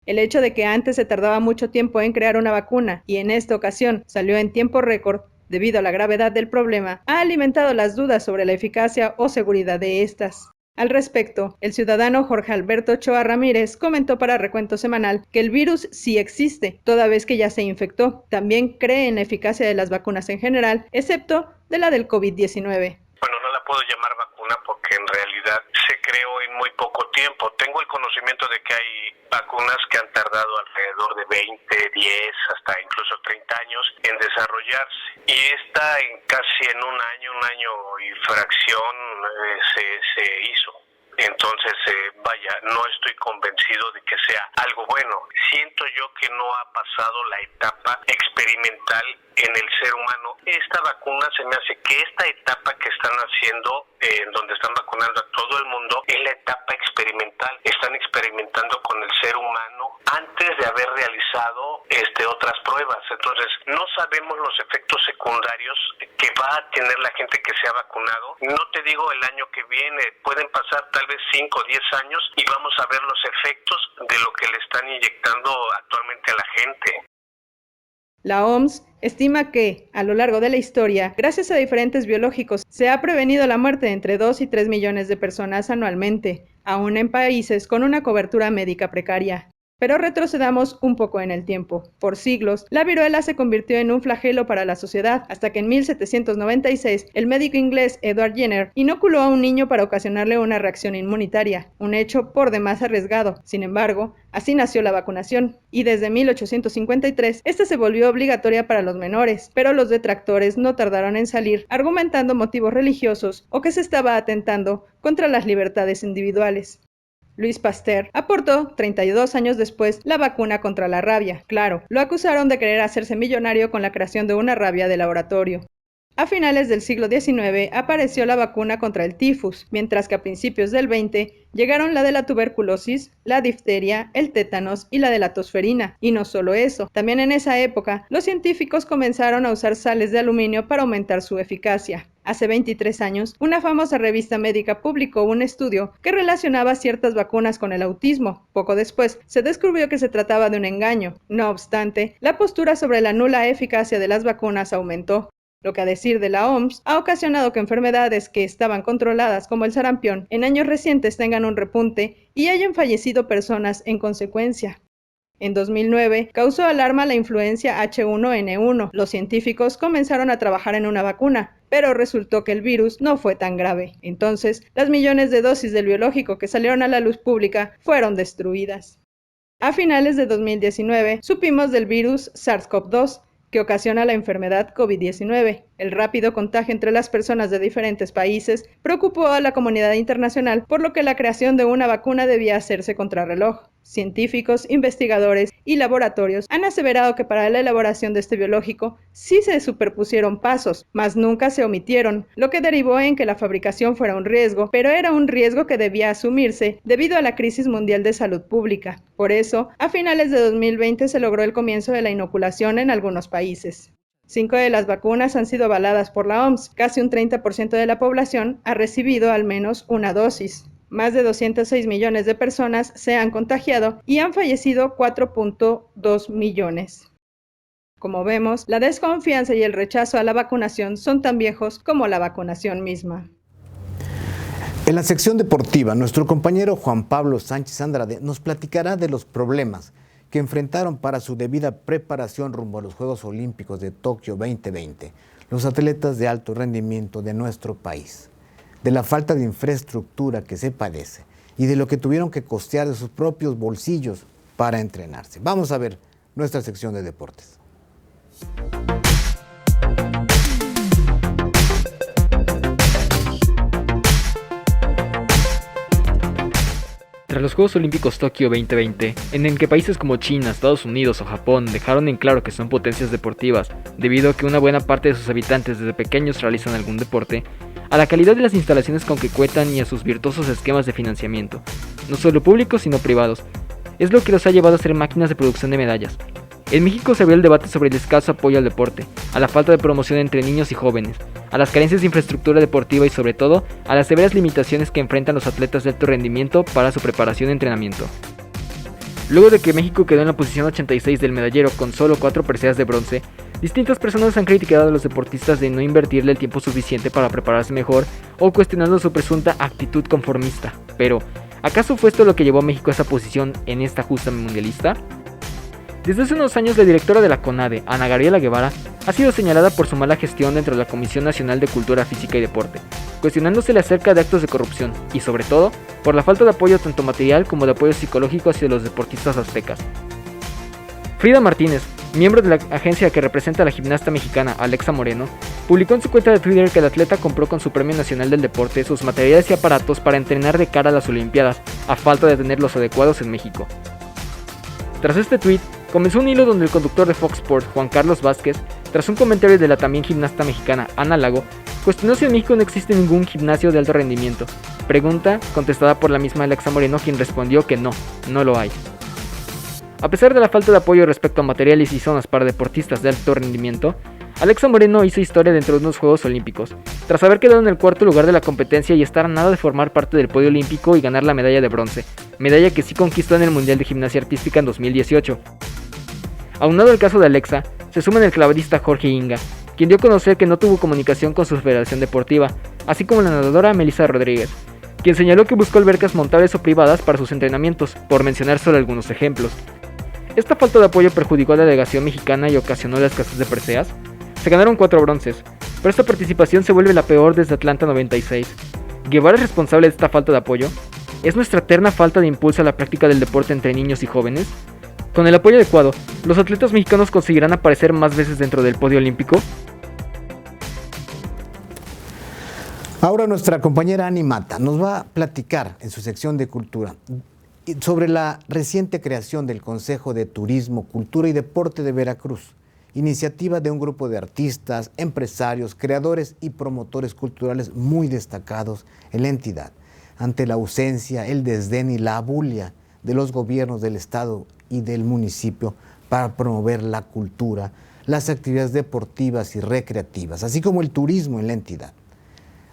El hecho de que antes se tardaba mucho tiempo en crear una vacuna y en esta ocasión salió en tiempo récord, debido a la gravedad del problema, ha alimentado las dudas sobre la eficacia o seguridad de estas. Al respecto, el ciudadano Jorge Alberto Ochoa Ramírez comentó para Recuento Semanal que el virus sí existe, toda vez que ya se infectó. También cree en la eficacia de las vacunas en general, excepto de la del COVID-19. Bueno, no la puedo llamar vacuna porque en realidad se creó en muy poco tiempo. Tengo el conocimiento de que hay vacunas que han tardado alrededor de 20, 10, hasta incluso 30 años en desarrollarse. Y esta casi en un año y fracción se hizo. Entonces, vaya, no estoy convencido de que sea algo bueno. Siento yo que no ha pasado la etapa experimental en el ser humano. Esta vacuna se me hace que esta etapa que están haciendo, en donde están vacunando a todo el mundo, es la etapa experimental. Están experimentando con el ser humano antes de haber realizado otras pruebas. Entonces, no sabemos los efectos secundarios que va a tener la gente que se ha vacunado. No te digo el año que viene, pueden pasar tal vez 5 o 10 años y vamos a ver los efectos de lo que le están inyectando actualmente a la gente. La OMS estima que, a lo largo de la historia, gracias a diferentes biológicos, se ha prevenido la muerte de entre 2 y 3 millones de personas anualmente, aún en países con una cobertura médica precaria. Pero retrocedamos un poco en el tiempo. Por siglos, la viruela se convirtió en un flagelo para la sociedad, hasta que en 1796 el médico inglés Edward Jenner inoculó a un niño para ocasionarle una reacción inmunitaria, un hecho por demás arriesgado. Sin embargo, así nació la vacunación, y desde 1853 esta se volvió obligatoria para los menores, pero los detractores no tardaron en salir, argumentando motivos religiosos o que se estaba atentando contra las libertades individuales. Louis Pasteur aportó, 32 años después, la vacuna contra la rabia. Claro, lo acusaron de querer hacerse millonario con la creación de una rabia de laboratorio. A finales del siglo XIX apareció la vacuna contra el tifus, mientras que a principios del XX llegaron la de la tuberculosis, la difteria, el tétanos y la de la tosferina. Y no solo eso, también en esa época, los científicos comenzaron a usar sales de aluminio para aumentar su eficacia. Hace 23 años, una famosa revista médica publicó un estudio que relacionaba ciertas vacunas con el autismo. Poco después, se descubrió que se trataba de un engaño. No obstante, la postura sobre la nula eficacia de las vacunas aumentó, lo que a decir de la OMS ha ocasionado que enfermedades que estaban controladas como el sarampión en años recientes tengan un repunte y hayan fallecido personas en consecuencia. En 2009, causó alarma la influencia H1N1. Los científicos comenzaron a trabajar en una vacuna, pero resultó que el virus no fue tan grave. Entonces, las millones de dosis del biológico que salieron a la luz pública fueron destruidas. A finales de 2019, supimos del virus SARS-CoV-2, que ocasiona la enfermedad COVID-19. El rápido contagio entre las personas de diferentes países preocupó a la comunidad internacional, por lo que la creación de una vacuna debía hacerse contrarreloj. Científicos, investigadores y laboratorios han aseverado que para la elaboración de este biológico sí se superpusieron pasos, mas nunca se omitieron, lo que derivó en que la fabricación fuera un riesgo, pero era un riesgo que debía asumirse debido a la crisis mundial de salud pública. Por eso, a finales de 2020 se logró el comienzo de la inoculación en algunos países. 5 de las vacunas han sido avaladas por la OMS. Casi un 30% de la población ha recibido al menos una dosis. Más de 206 millones de personas se han contagiado y han fallecido 4.2 millones. Como vemos, la desconfianza y el rechazo a la vacunación son tan viejos como la vacunación misma. En la sección deportiva, nuestro compañero Juan Pablo Sánchez Andrade nos platicará de los problemas que enfrentaron para su debida preparación rumbo a los Juegos Olímpicos de Tokio 2020, los atletas de alto rendimiento de nuestro país, de la falta de infraestructura que se padece y de lo que tuvieron que costear de sus propios bolsillos para entrenarse. Vamos a ver nuestra sección de deportes. Tras los Juegos Olímpicos Tokio 2020, en el que países como China, Estados Unidos o Japón dejaron en claro que son potencias deportivas, debido a que una buena parte de sus habitantes desde pequeños realizan algún deporte, a la calidad de las instalaciones con que cuentan y a sus virtuosos esquemas de financiamiento, no solo públicos sino privados, es lo que los ha llevado a ser máquinas de producción de medallas. En México se abrió el debate sobre el escaso apoyo al deporte, a la falta de promoción entre niños y jóvenes, a las carencias de infraestructura deportiva y sobre todo a las severas limitaciones que enfrentan los atletas de alto rendimiento para su preparación y entrenamiento. Luego de que México quedó en la posición 86 del medallero con solo 4 preseas de bronce, distintas personas han criticado a los deportistas de no invertirle el tiempo suficiente para prepararse mejor o cuestionando su presunta actitud conformista. Pero, ¿acaso fue esto lo que llevó a México a esa posición en esta justa mundialista? Desde hace unos años, la directora de la CONADE, Ana Gabriela Guevara, ha sido señalada por su mala gestión dentro de la Comisión Nacional de Cultura Física y Deporte, cuestionándosele acerca de actos de corrupción y, sobre todo, por la falta de apoyo tanto material como de apoyo psicológico hacia los deportistas aztecas. Frida Martínez, miembro de la agencia que representa a la gimnasta mexicana Alexa Moreno, publicó en su cuenta de Twitter que el atleta compró con su Premio Nacional del Deporte sus materiales y aparatos para entrenar de cara a las Olimpiadas, a falta de tener los adecuados en México. Tras este tweet, comenzó un hilo donde el conductor de Fox Sports, Juan Carlos Vázquez, tras un comentario de la también gimnasta mexicana Ana Lago, cuestionó si en México no existe ningún gimnasio de alto rendimiento. Pregunta contestada por la misma Alexa Moreno, quien respondió que no lo hay. A pesar de la falta de apoyo respecto a materiales y zonas para deportistas de alto rendimiento, Alexa Moreno hizo historia dentro de unos Juegos Olímpicos, tras haber quedado en el cuarto lugar de la competencia y estar a nada de formar parte del podio olímpico y ganar la medalla de bronce, medalla que sí conquistó en el Mundial de Gimnasia Artística en 2018. Aunado al caso de Alexa, se suma el clavadista Jorge Inga, quien dio a conocer que no tuvo comunicación con su federación deportiva, así como la nadadora Melissa Rodríguez, quien señaló que buscó albercas montables o privadas para sus entrenamientos, por mencionar solo algunos ejemplos. Esta falta de apoyo perjudicó a la delegación mexicana y ocasionó la escasez de preseas. Se ganaron 4 bronces, pero esta participación se vuelve la peor desde Atlanta 96. ¿Guevara es responsable de esta falta de apoyo? ¿Es nuestra eterna falta de impulso a la práctica del deporte entre niños y jóvenes? Con el apoyo adecuado, ¿los atletas mexicanos conseguirán aparecer más veces dentro del podio olímpico? Ahora nuestra compañera Ani Mata nos va a platicar en su sección de cultura sobre la reciente creación del Consejo de Turismo, Cultura y Deporte de Veracruz, iniciativa de un grupo de artistas, empresarios, creadores y promotores culturales muy destacados en la entidad, ante la ausencia, el desdén y la abulia de los gobiernos del estado y del municipio para promover la cultura, las actividades deportivas y recreativas, así como el turismo en la entidad.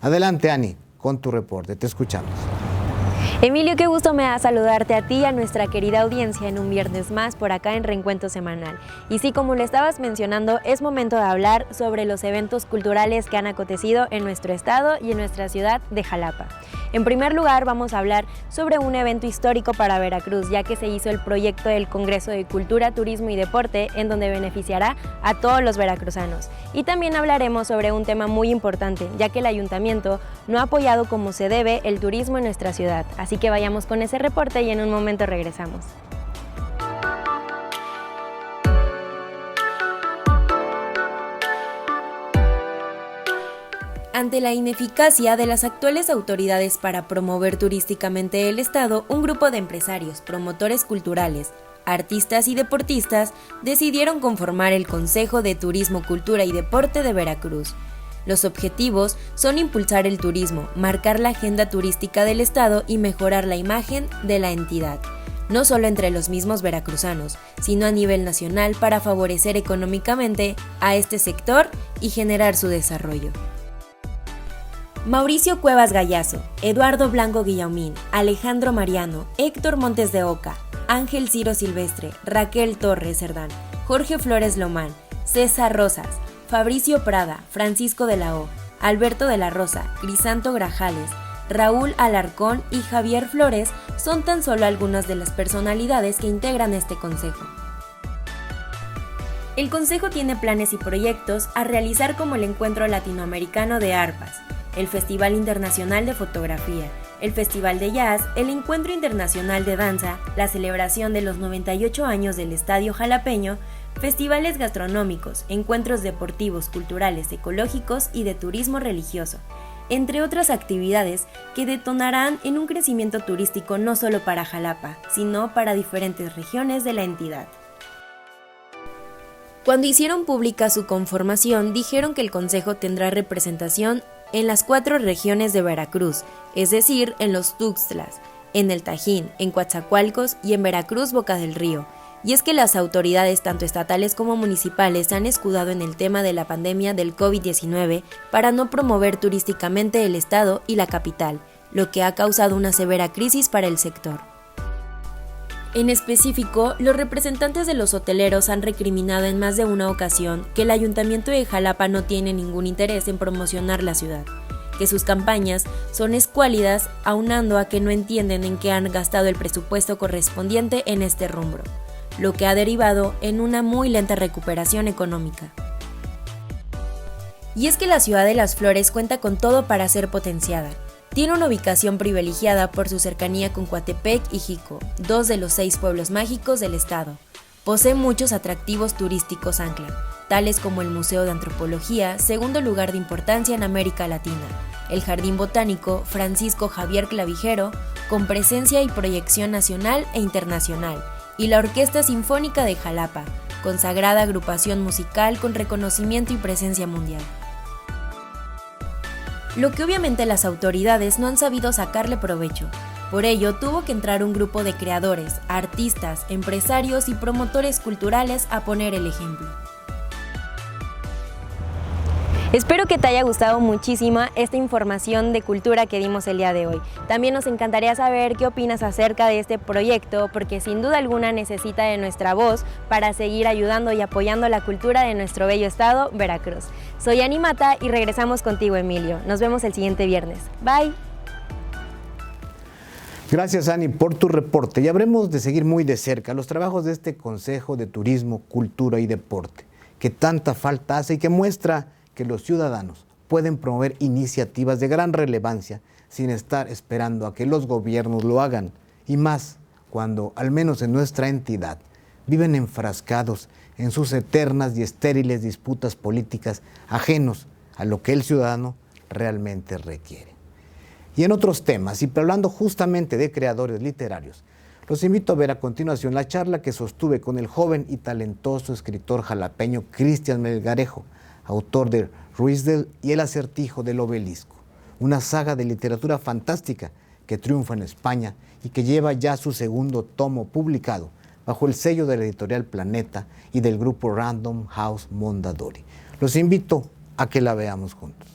Adelante, Ani, con tu reporte, te escuchamos. Emilio, qué gusto me da saludarte a ti y a nuestra querida audiencia en un viernes más por acá en Reencuentro Semanal. Y sí, como lo estabas mencionando, es momento de hablar sobre los eventos culturales que han acontecido en nuestro estado y en nuestra ciudad de Jalapa. En primer lugar, vamos a hablar sobre un evento histórico para Veracruz, ya que se hizo el proyecto del Congreso de Cultura, Turismo y Deporte, en donde beneficiará a todos los veracruzanos. Y también hablaremos sobre un tema muy importante, ya que el ayuntamiento no ha apoyado como se debe el turismo en nuestra ciudad. Así que vayamos con ese reporte y en un momento regresamos. Ante la ineficacia de las actuales autoridades para promover turísticamente el estado, un grupo de empresarios, promotores culturales, artistas y deportistas decidieron conformar el Consejo de Turismo, Cultura y Deporte de Veracruz. Los objetivos son impulsar el turismo, marcar la agenda turística del estado y mejorar la imagen de la entidad, no solo entre los mismos veracruzanos, sino a nivel nacional para favorecer económicamente a este sector y generar su desarrollo. Mauricio Cuevas Gallazo, Eduardo Blanco Guillaumín, Alejandro Mariano, Héctor Montes de Oca, Ángel Ciro Silvestre, Raquel Torres Cerdán, Jorge Flores Lomán, César Rosas, Fabricio Prada, Francisco de la O, Alberto de la Rosa, Crisanto Grajales, Raúl Alarcón y Javier Flores son tan solo algunas de las personalidades que integran este consejo. El consejo tiene planes y proyectos a realizar como el Encuentro Latinoamericano de Arpas, el Festival Internacional de Fotografía, el Festival de Jazz, el Encuentro Internacional de Danza, la celebración de los 98 años del Estadio Jalapeño, festivales gastronómicos, encuentros deportivos, culturales, ecológicos y de turismo religioso, entre otras actividades que detonarán en un crecimiento turístico no solo para Jalapa, sino para diferentes regiones de la entidad. Cuando hicieron pública su conformación, dijeron que el Consejo tendrá representación en las 4 regiones de Veracruz, es decir, en los Tuxtlas, en el Tajín, en Coatzacoalcos y en Veracruz Boca del Río. Y es que las autoridades, tanto estatales como municipales, han escudado en el tema de la pandemia del COVID-19 para no promover turísticamente el estado y la capital, lo que ha causado una severa crisis para el sector. En específico, los representantes de los hoteleros han recriminado en más de una ocasión que el Ayuntamiento de Jalapa no tiene ningún interés en promocionar la ciudad, que sus campañas son escuálidas, aunando a que no entienden en qué han gastado el presupuesto correspondiente en este rubro, lo que ha derivado en una muy lenta recuperación económica. Y es que la ciudad de Las Flores cuenta con todo para ser potenciada. Tiene una ubicación privilegiada por su cercanía con Coatepec y Jico, 2 de los 6 pueblos mágicos del estado. Posee muchos atractivos turísticos ancla, tales como el Museo de Antropología, segundo lugar de importancia en América Latina, el Jardín Botánico Francisco Javier Clavijero, con presencia y proyección nacional e internacional, y la Orquesta Sinfónica de Jalapa, consagrada agrupación musical con reconocimiento y presencia mundial. Lo que obviamente las autoridades no han sabido sacarle provecho. Por ello, tuvo que entrar un grupo de creadores, artistas, empresarios y promotores culturales a poner el ejemplo. Espero que te haya gustado muchísimo esta información de cultura que dimos el día de hoy. También nos encantaría saber qué opinas acerca de este proyecto, porque sin duda alguna necesita de nuestra voz para seguir ayudando y apoyando la cultura de nuestro bello estado, Veracruz. Soy Ani Mata y regresamos contigo, Emilio. Nos vemos el siguiente viernes. Bye. Gracias, Ani, por tu reporte. Y habremos de seguir muy de cerca los trabajos de este Consejo de Turismo, Cultura y Deporte, que tanta falta hace y que muestra que los ciudadanos pueden promover iniciativas de gran relevancia sin estar esperando a que los gobiernos lo hagan, y más cuando, al menos en nuestra entidad, viven enfrascados en sus eternas y estériles disputas políticas ajenos a lo que el ciudadano realmente requiere. Y en otros temas, y hablando justamente de creadores literarios, los invito a ver a continuación la charla que sostuve con el joven y talentoso escritor jalapeño Cristian Melgarejo, autor de Ruizdel y El Acertijo del Obelisco, una saga de literatura fantástica que triunfa en España y que lleva ya su segundo tomo publicado bajo el sello de la editorial Planeta y del grupo Random House Mondadori. Los invito a que la veamos juntos.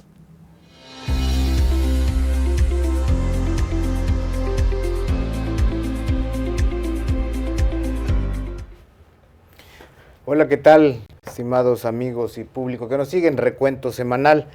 Hola, ¿qué tal, estimados amigos y público que nos siguen Recuento Semanal?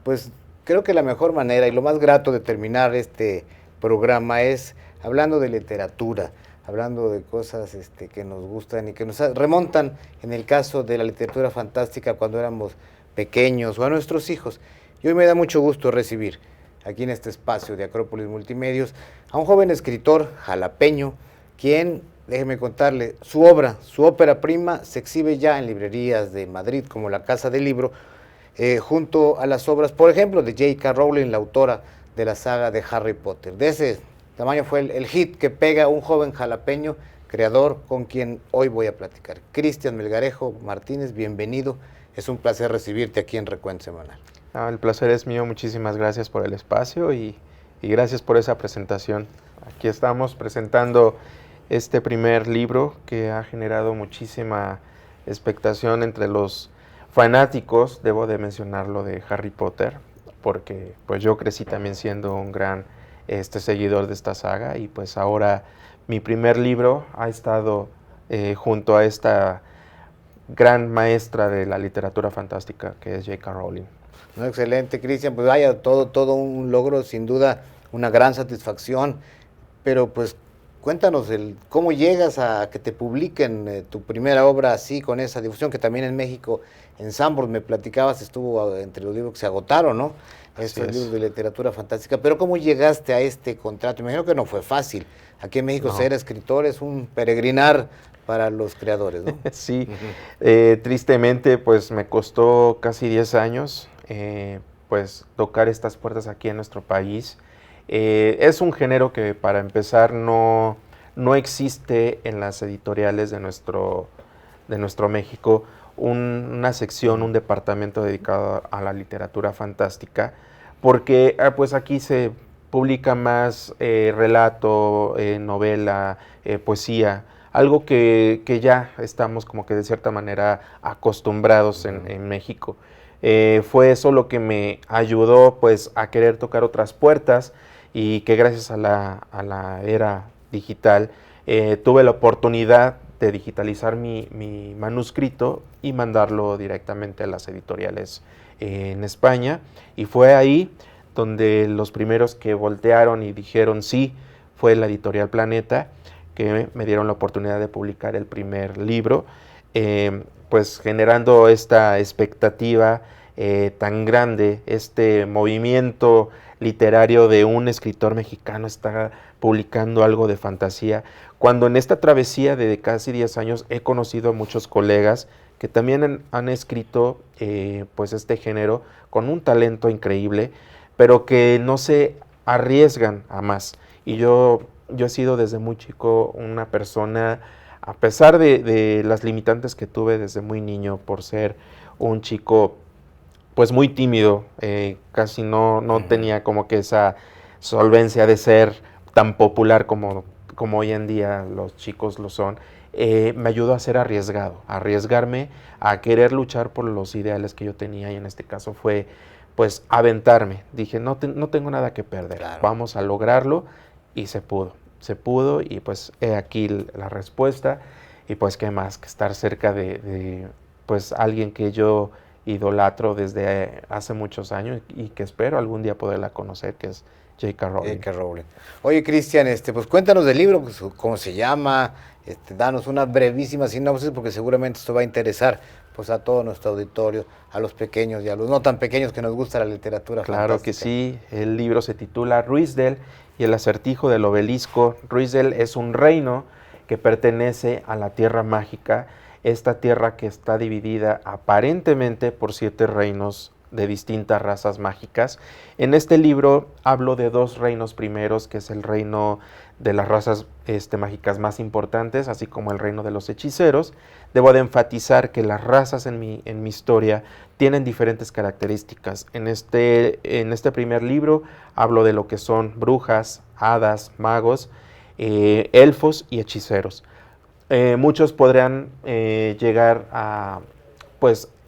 Pues creo que la mejor manera y lo más grato de terminar este programa es hablando de literatura, hablando de cosas que nos gustan y que nos remontan, en el caso de la literatura fantástica, cuando éramos pequeños o a nuestros hijos. Y hoy me da mucho gusto recibir aquí en este espacio de Acrópolis Multimedios a un joven escritor jalapeño, quien, déjeme contarle, su ópera prima se exhibe ya en librerías de Madrid como la Casa del Libro, junto a las obras, por ejemplo, de J.K. Rowling, la autora de la saga de Harry Potter. De ese tamaño fue el hit que pega un joven jalapeño, creador, con quien hoy voy a platicar. Cristian Melgarejo Martínez, bienvenido. Es un placer recibirte aquí en Recuento Semanal. El placer es mío, muchísimas gracias por el espacio y gracias por esa presentación. Aquí estamos presentando este primer libro que ha generado muchísima expectación entre los fanáticos, debo de mencionarlo, de Harry Potter, porque pues yo crecí también siendo un gran seguidor de esta saga, y pues ahora mi primer libro ha estado junto a esta gran maestra de la literatura fantástica que es J.K. Rowling. No, excelente, Cristian, pues vaya, todo un logro, sin duda, una gran satisfacción, pero pues cuéntanos cómo llegas a que te publiquen tu primera obra así, con esa difusión, que también en México, en Sambors, me platicabas, estuvo entre los libros que se agotaron, ¿no? Estos libros de literatura fantástica, pero ¿cómo llegaste a este contrato? Imagino que no fue fácil. Aquí en México ser escritor es un peregrinar para los creadores, ¿no? Sí, tristemente pues me costó casi 10 años pues tocar estas puertas aquí en nuestro país. Es un género que para empezar no existe en las editoriales de nuestro México una sección, un departamento dedicado a la literatura fantástica, porque pues aquí se publica más relato, novela, poesía, algo que ya estamos como que de cierta manera acostumbrados en México. Fue eso lo que me ayudó pues a querer tocar otras puertas, y que gracias a la era digital tuve la oportunidad de digitalizar mi manuscrito y mandarlo directamente a las editoriales en España, y fue ahí donde los primeros que voltearon y dijeron sí fue la editorial Planeta, que me dieron la oportunidad de publicar el primer libro, pues generando esta expectativa tan grande, este movimiento literario de un escritor mexicano está publicando algo de fantasía, cuando en esta travesía de casi 10 años he conocido a muchos colegas que también han escrito pues este género con un talento increíble, pero que no se arriesgan a más. Y yo he sido desde muy chico una persona, a pesar de las limitantes que tuve desde muy niño por ser un chico pues muy tímido, casi no tenía como que esa solvencia de ser tan popular como hoy en día los chicos lo son, me ayudó a ser arriesgarme a querer luchar por los ideales que yo tenía, y en este caso fue pues aventarme. Dije, no tengo nada que perder, vamos a lograrlo, y se pudo, y pues he aquí la respuesta, y pues qué más que estar cerca de pues alguien que yo idolatro desde hace muchos años y que espero algún día poderla conocer, que es J.K. Rowling. J.K. Rowling. Oye, Cristian, pues cuéntanos del libro, pues, cómo se llama, danos una brevísima sinopsis, porque seguramente esto va a interesar pues a todo nuestro auditorio, a los pequeños y a los no tan pequeños que nos gusta la literatura Claro fantástica. Que sí, el libro se titula Ruizdel y el acertijo del obelisco. Ruizdel es un reino que pertenece a la Tierra Mágica, esta tierra que está dividida aparentemente por 7 reinos de distintas razas mágicas. En este libro hablo de 2 reinos primeros, que es el reino de las razas mágicas más importantes, así como el reino de los hechiceros. Debo de enfatizar que las razas en mi historia tienen diferentes características. En este primer libro hablo de lo que son brujas, hadas, magos, elfos y hechiceros. Muchos podrán llegar a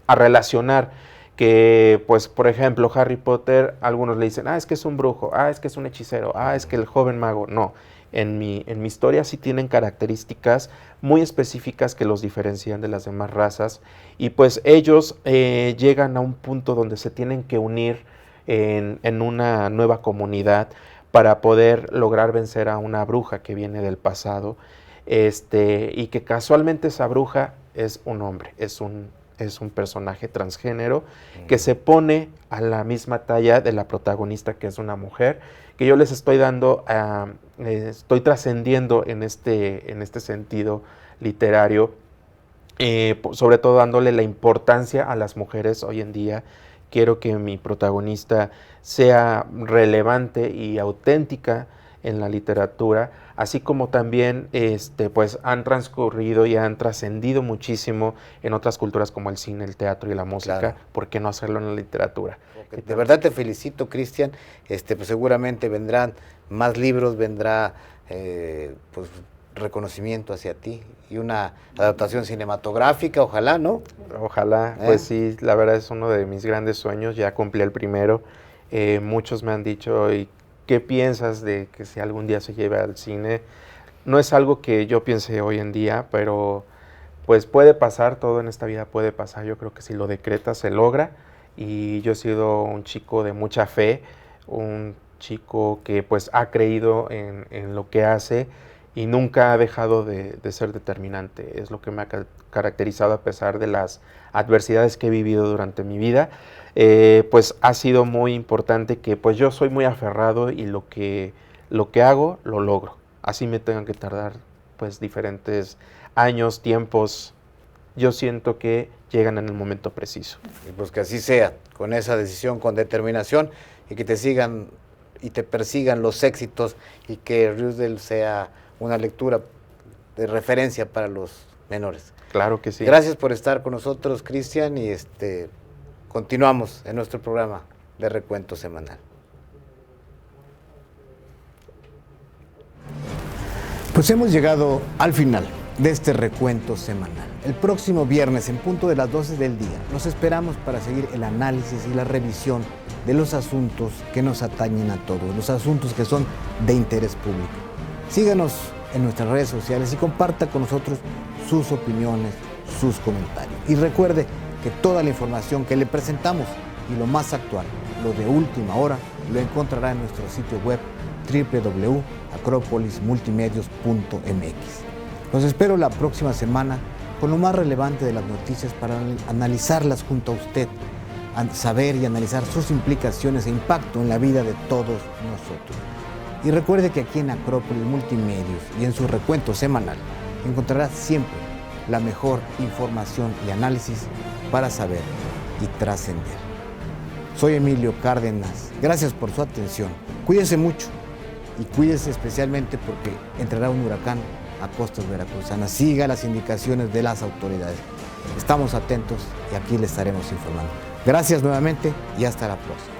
relacionar que, pues, por ejemplo, Harry Potter, algunos le dicen, es que es un brujo, es que es un hechicero, es que el joven mago. No, en mi historia sí tienen características muy específicas que los diferencian de las demás razas, y pues ellos llegan a un punto donde se tienen que unir en una nueva comunidad para poder lograr vencer a una bruja que viene del pasado, y que casualmente esa bruja es un hombre, es un personaje transgénero que se pone a la misma talla de la protagonista, que es una mujer, que yo les estoy dando, estoy trascendiendo en este sentido literario, sobre todo dándole la importancia a las mujeres hoy en día. Quiero que mi protagonista sea relevante y auténtica en la literatura, así como también pues han transcurrido y han trascendido muchísimo en otras culturas como el cine, el teatro y la música. Claro. ¿Por qué no hacerlo en la literatura? De verdad te felicito, Cristian. Pues seguramente vendrán más libros, vendrá pues reconocimiento hacia ti y una adaptación cinematográfica, ojalá, ¿no? Ojalá, pues sí, la verdad es uno de mis grandes sueños. Ya cumplí el primero, Muchos me han dicho, ¿y qué piensas de que si algún día se lleve al cine? No es algo que yo piense hoy en día, pero pues puede pasar, todo en esta vida puede pasar. Yo creo que si lo decretas se logra, y yo he sido un chico de mucha fe, un chico que pues ha creído en lo que hace y nunca ha dejado de ser determinante. Es lo que me ha caracterizado a pesar de las adversidades que he vivido durante mi vida. Pues ha sido muy importante que pues yo soy muy aferrado y lo que hago lo logro. Así me tengan que tardar pues diferentes años, tiempos, yo siento que llegan en el momento preciso. Y pues que así sea, con esa decisión, con determinación, y que te sigan y te persigan los éxitos, y que Rosedale sea una lectura de referencia para los menores. Claro que sí. Gracias por estar con nosotros, Cristian, y continuamos en nuestro programa de recuento semanal. Pues hemos llegado al final de este recuento semanal. El próximo viernes, en punto de las 12 del día, los esperamos para seguir el análisis y la revisión de los asuntos que nos atañen a todos, los asuntos que son de interés público. Síganos en nuestras redes sociales y comparta con nosotros sus opiniones, sus comentarios. Y recuerde que toda la información que le presentamos y lo más actual, lo de última hora, lo encontrará en nuestro sitio web www.acropolismultimedios.mx. Los espero la próxima semana con lo más relevante de las noticias para analizarlas junto a usted, saber y analizar sus implicaciones e impacto en la vida de todos nosotros. Y recuerde que aquí en Acrópolis Multimedios y en su recuento semanal encontrará siempre la mejor información y análisis para saber y trascender. Soy Emilio Cárdenas. Gracias por su atención. Cuídense mucho y cuídense especialmente porque entrará un huracán a costas veracruzanas. Siga las indicaciones de las autoridades. Estamos atentos y aquí le estaremos informando. Gracias nuevamente y hasta la próxima.